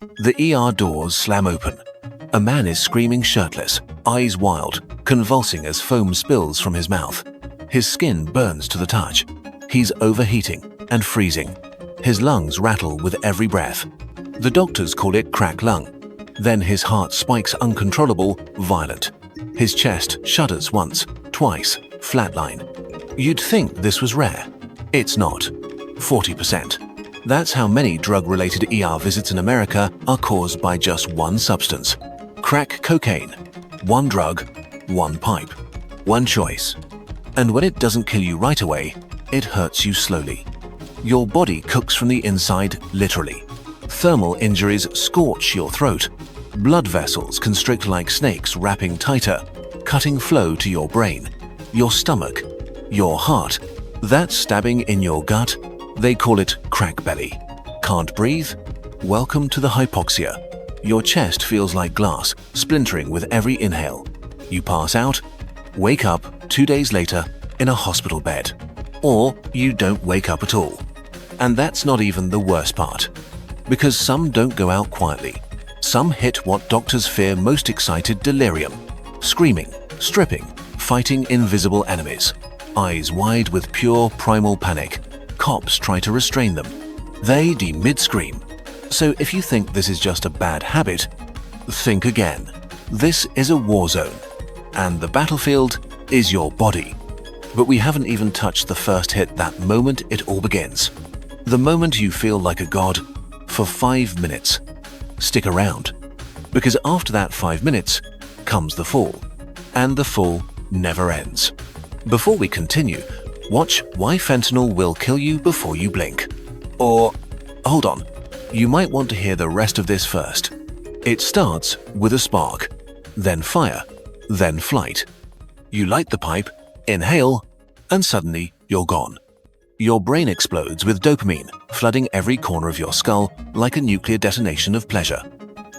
The ER doors slam open. A man is screaming shirtless, eyes wild, convulsing as foam spills from his mouth. His skin burns to the touch. He's overheating and freezing. His lungs rattle with every breath. The doctors call it crack lung. Then his heart spikes uncontrollable, violent. His chest shudders once, twice, flatline. You'd think this was rare. It's not. 40%. That's how many drug-related ER visits in America are caused by just one substance. Crack cocaine. One drug, one pipe. One choice. And when it doesn't kill you right away, it hurts you slowly. Your body cooks from the inside, literally. Thermal injuries scorch your throat. Blood vessels constrict like snakes, wrapping tighter, cutting flow to your brain, your stomach, your heart. That stabbing in your gut, they call it crack belly. Can't breathe? Welcome to the hypoxia. Your chest feels like glass, splintering with every inhale. You pass out, wake up 2 days later in a hospital bed. Or you don't wake up at all. And that's not even the worst part. Because some don't go out quietly. Some hit what doctors fear most: excited delirium. Screaming, stripping, fighting invisible enemies. Eyes wide with pure primal panic. Cops try to restrain them. They mid-scream. So if you think this is just a bad habit, think again. This is a war zone. And the battlefield is your body. But we haven't even touched the first hit, that moment it all begins. The moment you feel like a god for 5 minutes. Stick around, because after that 5 minutes comes the fall, and the fall never ends. Before we continue, watch Why Fentanyl Will Kill You Before You Blink. Or, hold on, you might want to hear the rest of this first. It starts with a spark, then fire, then flight. You light the pipe, inhale, and suddenly you're gone. Your brain explodes with dopamine, flooding every corner of your skull like a nuclear detonation of pleasure.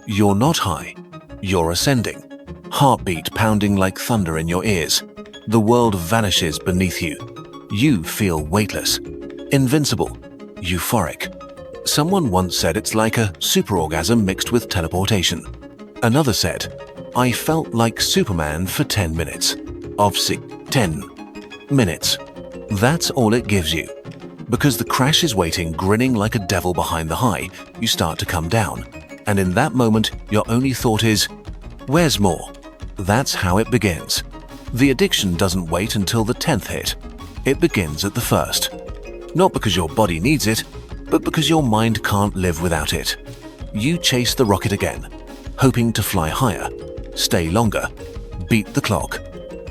You're not high. You're ascending. Heartbeat pounding like thunder in your ears. The world vanishes beneath you. You feel weightless, invincible, euphoric. Someone once said it's like a superorgasm mixed with teleportation. Another said, I felt like Superman for 10 minutes. 10 minutes. That's all it gives you. Because the crash is waiting, grinning like a devil behind the high, you start to come down. And in that moment, your only thought is, where's more? That's how it begins. The addiction doesn't wait until the 10th hit. It begins at the first. Not because your body needs it, but because your mind can't live without it. You chase the rocket again, hoping to fly higher, stay longer, beat the clock.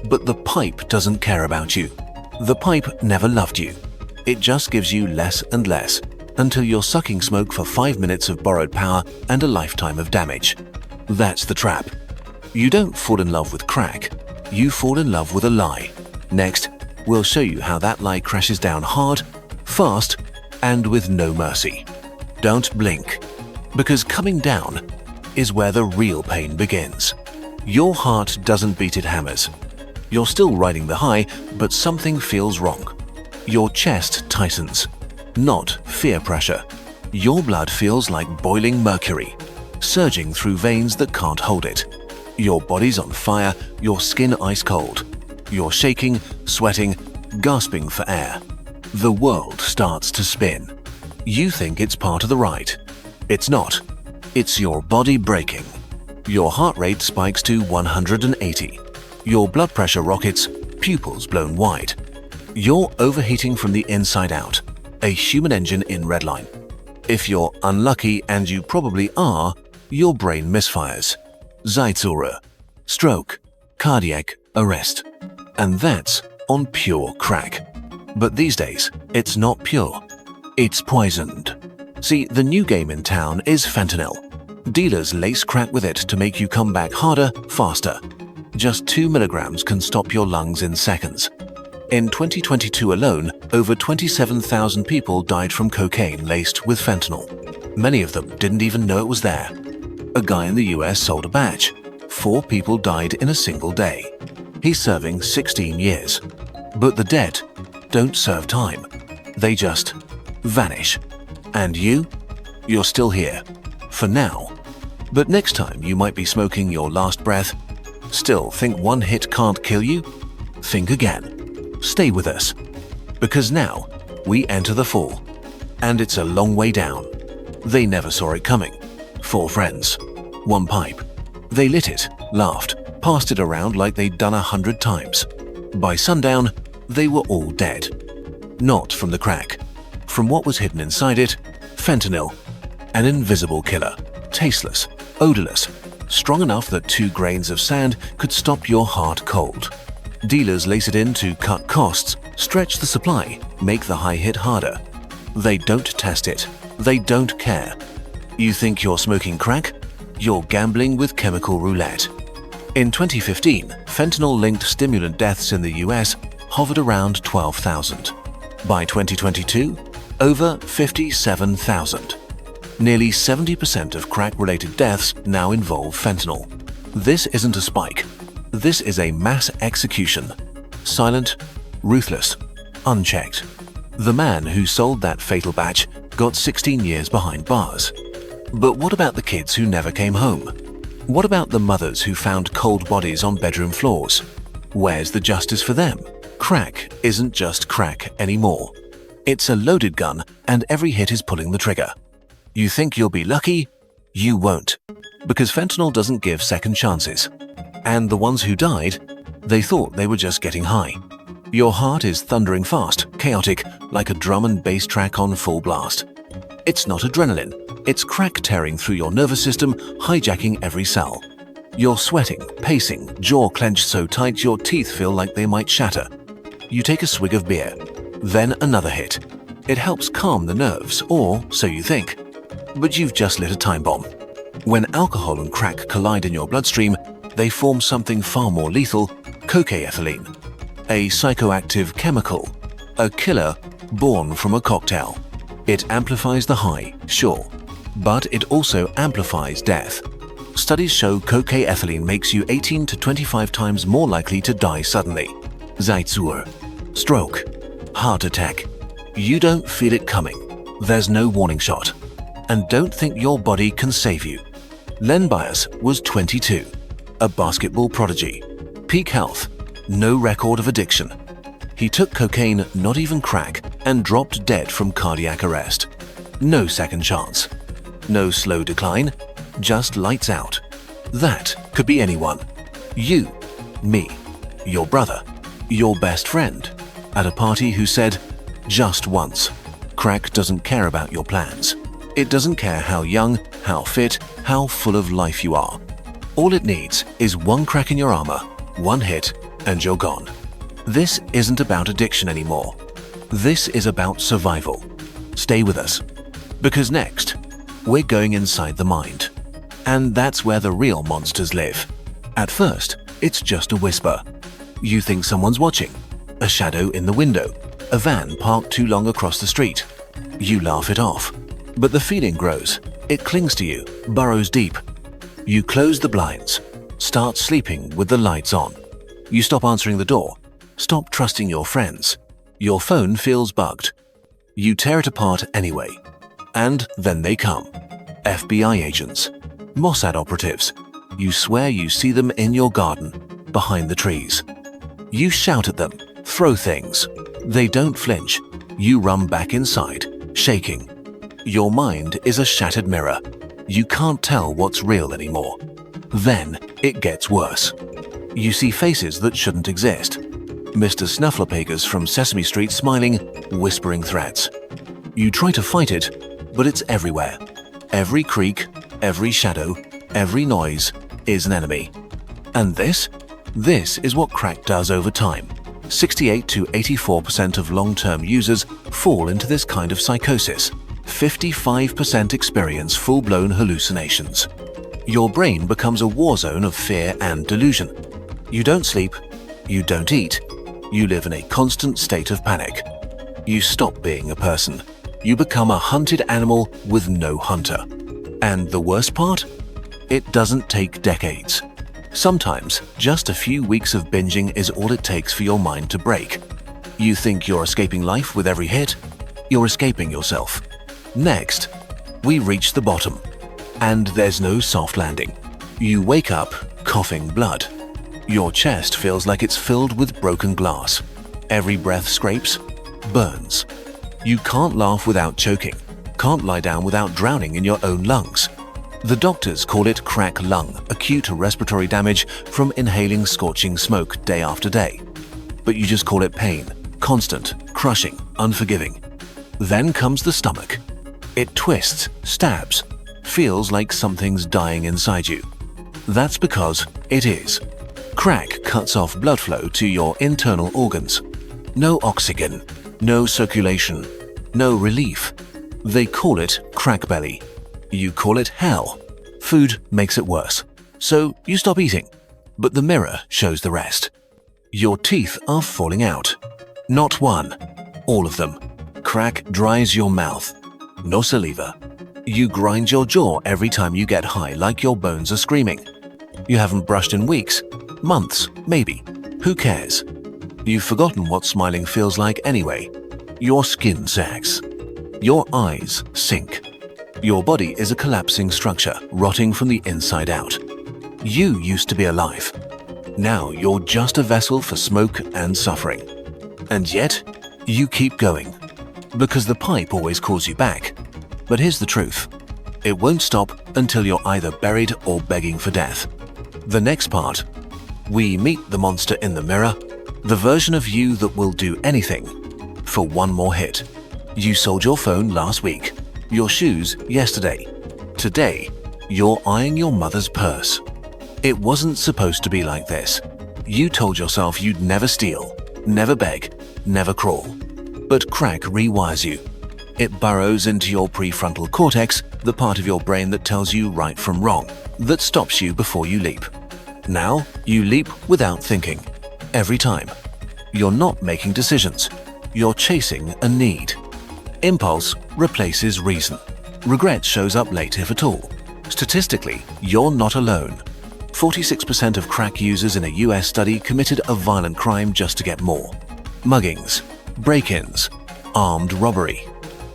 But the pipe doesn't care about you. The pipe never loved you. It just gives you less and less, until you're sucking smoke for 5 minutes of borrowed power and a lifetime of damage. That's the trap. You don't fall in love with crack. You fall in love with a lie. Next, we'll show you how that lie crashes down hard, fast, and with no mercy. Don't blink, because coming down is where the real pain begins. Your heart doesn't beat, it hammers. You're still riding the high, but something feels wrong. Your chest tightens. Not fear pressure. Your blood feels like boiling mercury, surging through veins that can't hold it. Your body's on fire, your skin ice cold. You're shaking, sweating, gasping for air. The world starts to spin. You think it's part of the ride. It's not. It's your body breaking. Your heart rate spikes to 180. Your blood pressure rockets, pupils blown wide. You're overheating from the inside out, a human engine in redline. If you're unlucky, and you probably are, your brain misfires. Zeitzure, stroke, cardiac arrest. And that's on pure crack. But these days, it's not pure. It's poisoned. See, the new game in town is fentanyl. Dealers lace crack with it to make you come back harder, faster. Just 2 milligrams can stop your lungs in seconds. In 2022 alone, over 27,000 people died from cocaine laced with fentanyl. Many of them didn't even know it was there. A guy in the US sold a batch. 4 people died in a single day. He's serving 16 years. But the dead don't serve time. They just vanish. And you're still here, for now. But next time you might be smoking your last breath, still think one hit can't kill you? Think again. Stay with us. Because now we enter the fall. And it's a long way down. They never saw it coming. 4 friends. 1 pipe. They lit it, laughed, passed it around like they'd done 100 times. By sundown, they were all dead. Not from the crack. From what was hidden inside it, fentanyl. An invisible killer. Tasteless, odorless, strong enough that 2 grains of sand could stop your heart cold. Dealers lace it in to cut costs, stretch the supply, make the high hit harder. They don't test it. They don't care. You think you're smoking crack? You're gambling with chemical roulette. In 2015, fentanyl-linked stimulant deaths in the US hovered around 12,000. By 2022, over 57,000. Nearly 70% of crack-related deaths now involve fentanyl. This isn't a spike. This is a mass execution. Silent, ruthless, unchecked. The man who sold that fatal batch got 16 years behind bars. But what about the kids who never came home? What about the mothers who found cold bodies on bedroom floors? Where's the justice for them? Crack isn't just crack anymore. It's a loaded gun, and every hit is pulling the trigger. You think you'll be lucky? You won't. Because fentanyl doesn't give second chances. And the ones who died, they thought they were just getting high. Your heart is thundering fast, chaotic, like a drum and bass track on full blast. It's not adrenaline. It's crack tearing through your nervous system, hijacking every cell. You're sweating, pacing, jaw clenched so tight your teeth feel like they might shatter. You take a swig of beer, then another hit. It helps calm the nerves, or so you think. But you've just lit a time bomb. When alcohol and crack collide in your bloodstream, they form something far more lethal, cocaethylene. A psychoactive chemical, a killer born from a cocktail. It amplifies the high, sure, but it also amplifies death. Studies show cocaethylene makes you 18 to 25 times more likely to die suddenly. Zeitzur, stroke, heart attack. You don't feel it coming. There's no warning shot. And don't think your body can save you. Len Bias was 22, a basketball prodigy. Peak health, no record of addiction. He took cocaine, not even crack, and dropped dead from cardiac arrest. No second chance. No slow decline, just lights out. That could be anyone. You, me, your brother, your best friend, at a party who said, just once. Crack doesn't care about your plans. It doesn't care how young, how fit, how full of life you are. All it needs is one crack in your armor, one hit, and you're gone. This isn't about addiction anymore. This is about survival. Stay with us. Because next, we're going inside the mind. And that's where the real monsters live. At first, it's just a whisper. You think someone's watching. A shadow in the window. A van parked too long across the street. You laugh it off. But the feeling grows. It clings to you, burrows deep. You close the blinds. Start sleeping with the lights on. You stop answering the door. Stop trusting your friends. Your phone feels bugged. You tear it apart anyway. And then they come. FBI agents. Mossad operatives. You swear you see them in your garden, behind the trees. You shout at them, throw things. They don't flinch. You run back inside, shaking. Your mind is a shattered mirror. You can't tell what's real anymore. Then it gets worse. You see faces that shouldn't exist. Mr. Snuffleupagus from Sesame Street smiling, whispering threats. You try to fight it, but it's everywhere. Every creak, every shadow, every noise is an enemy. And this is what crack does over time. 68 to 84% of long-term users fall into this kind of psychosis. 55% experience full-blown hallucinations. Your brain becomes a war zone of fear and delusion. You don't sleep, you don't eat, you live in a constant state of panic. You stop being a person. You become a hunted animal with no hunter. And the worst part? It doesn't take decades. Sometimes, just a few weeks of binging is all it takes for your mind to break. You think you're escaping life with every hit? You're escaping yourself. Next, we reach the bottom. And there's no soft landing. You wake up coughing blood. Your chest feels like it's filled with broken glass. Every breath scrapes, burns. You can't laugh without choking, can't lie down without drowning in your own lungs. The doctors call it crack lung, acute respiratory damage from inhaling scorching smoke day after day. But you just call it pain, constant, crushing, unforgiving. Then comes the stomach. It twists, stabs, feels like something's dying inside you. That's because it is. Crack cuts off blood flow to your internal organs. No oxygen, no circulation, no relief. They call it crack belly. You call it hell. Food makes it worse. So you stop eating. But the mirror shows the rest. Your teeth are falling out. Not one, all of them. Crack dries your mouth. No saliva. You grind your jaw every time you get high like your bones are screaming. You haven't brushed in weeks, months, maybe. Who cares? You've forgotten what smiling feels like anyway. Your skin sags. Your eyes sink. Your body is a collapsing structure, rotting from the inside out. You used to be alive. Now you're just a vessel for smoke and suffering. And yet, you keep going. Because the pipe always calls you back. But here's the truth. It won't stop until you're either buried or begging for death. The next part. We meet the monster in the mirror, the version of you that will do anything for one more hit. You sold your phone last week, your shoes yesterday. Today, you're eyeing your mother's purse. It wasn't supposed to be like this. You told yourself you'd never steal, never beg, never crawl. But crack rewires you. It burrows into your prefrontal cortex, the part of your brain that tells you right from wrong, that stops you before you leap. Now, you leap without thinking. Every time. You're not making decisions. You're chasing a need. Impulse replaces reason. Regret shows up late if at all. Statistically, you're not alone. 46% of crack users in a US study committed a violent crime just to get more. Muggings, break-ins, armed robbery.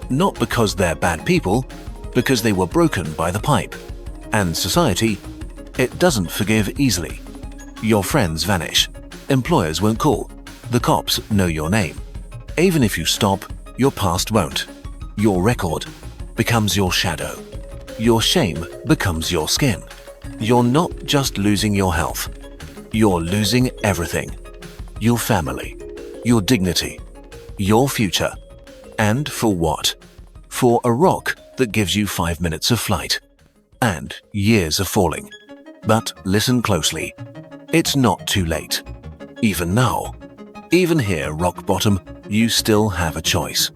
Not because they're bad people, because they were broken by the pipe. And society, it doesn't forgive easily. Your friends vanish. Employers won't call. The cops know your name. Even if you stop, your past won't. Your record becomes your shadow. Your shame becomes your skin. You're not just losing your health. You're losing everything. Your family, your dignity, your future. And for what? For a rock that gives you 5 minutes of flight and years of falling. But listen closely. It's not too late. Even now, even here, rock bottom, you still have a choice.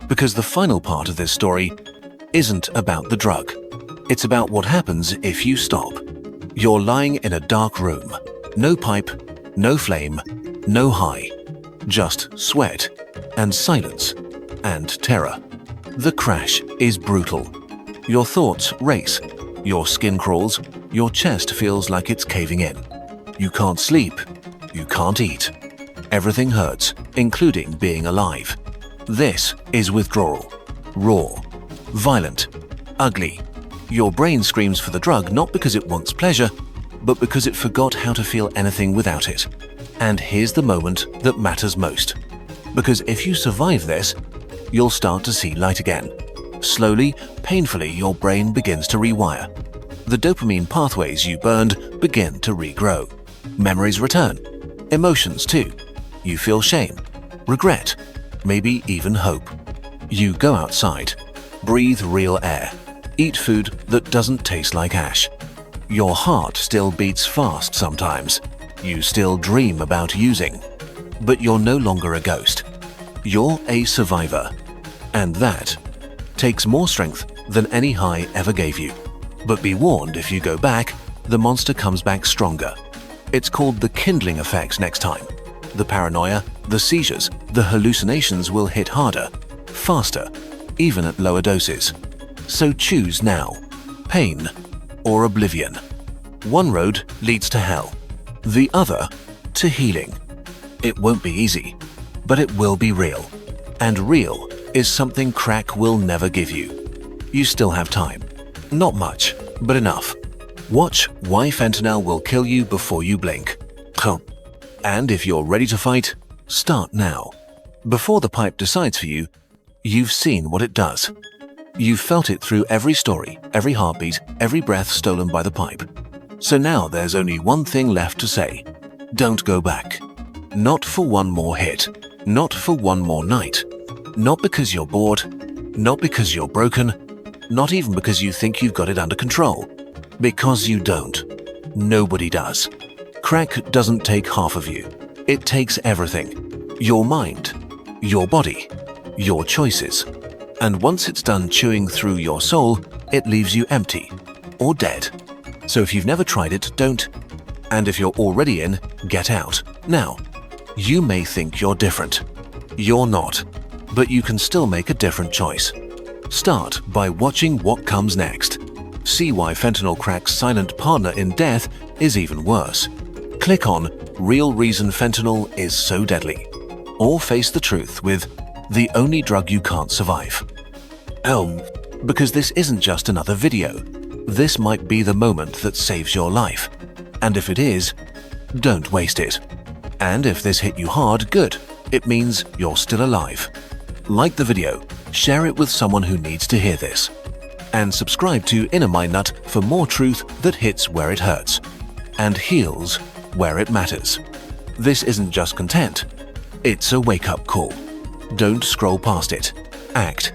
Because the final part of this story isn't about the drug. It's about what happens if you stop. You're lying in a dark room. No pipe, no flame, no high. Just sweat and silence and terror. The crash is brutal. Your thoughts race. Your skin crawls. Your chest feels like it's caving in. You can't sleep. You can't eat. Everything hurts, including being alive. This is withdrawal. Raw. Violent. Ugly. Your brain screams for the drug not because it wants pleasure, but because it forgot how to feel anything without it. And here's the moment that matters most. Because if you survive this, you'll start to see light again. Slowly, painfully, your brain begins to rewire. The dopamine pathways you burned begin to regrow. Memories return. Emotions too. You feel shame, regret, maybe even hope. You go outside, breathe real air, eat food that doesn't taste like ash. Your heart still beats fast sometimes. You still dream about using. But you're no longer a ghost. You're a survivor. And that takes more strength than any high ever gave you. But be warned, if you go back, the monster comes back stronger. It's called the kindling effect next time. The paranoia, the seizures, the hallucinations will hit harder, faster, even at lower doses. So choose now, pain or oblivion. One road leads to hell, the other to healing. It won't be easy, but it will be real. And real is something crack will never give you. You still have time. Not much, But enough. Watch Why Fentanyl Will Kill You Before You Blink. And if you're ready to fight, start now. Before the pipe decides for you, you've seen what it does. You've felt it through every story, every heartbeat, every breath stolen by the pipe. So now there's only one thing left to say. Don't go back. Not for one more hit. Not for one more night. Not because you're bored. Not because you're broken. Not even because you think you've got it under control. Because you don't. Nobody does. Crack doesn't take half of you. It takes everything. Your mind, your body, your choices. And once it's done chewing through your soul, it leaves you empty or dead. So if you've never tried it, don't. And if you're already in, get out. Now, you may think you're different. You're not. But you can still make a different choice. Start by watching what comes next. See why fentanyl crack's silent partner in death is even worse. Click on Real Reason Fentanyl is So Deadly. Or face the truth with The Only Drug You Can't Survive. Because this isn't just another video. This might be the moment that saves your life. And if it is, don't waste it. And if this hit you hard, good. It means you're still alive. Like the video, share it with someone who needs to hear this. And subscribe to Inner Mind Nut for more truth that hits where it hurts and heals where it matters. This isn't just content. It's a wake-up call. Don't scroll past it. Act.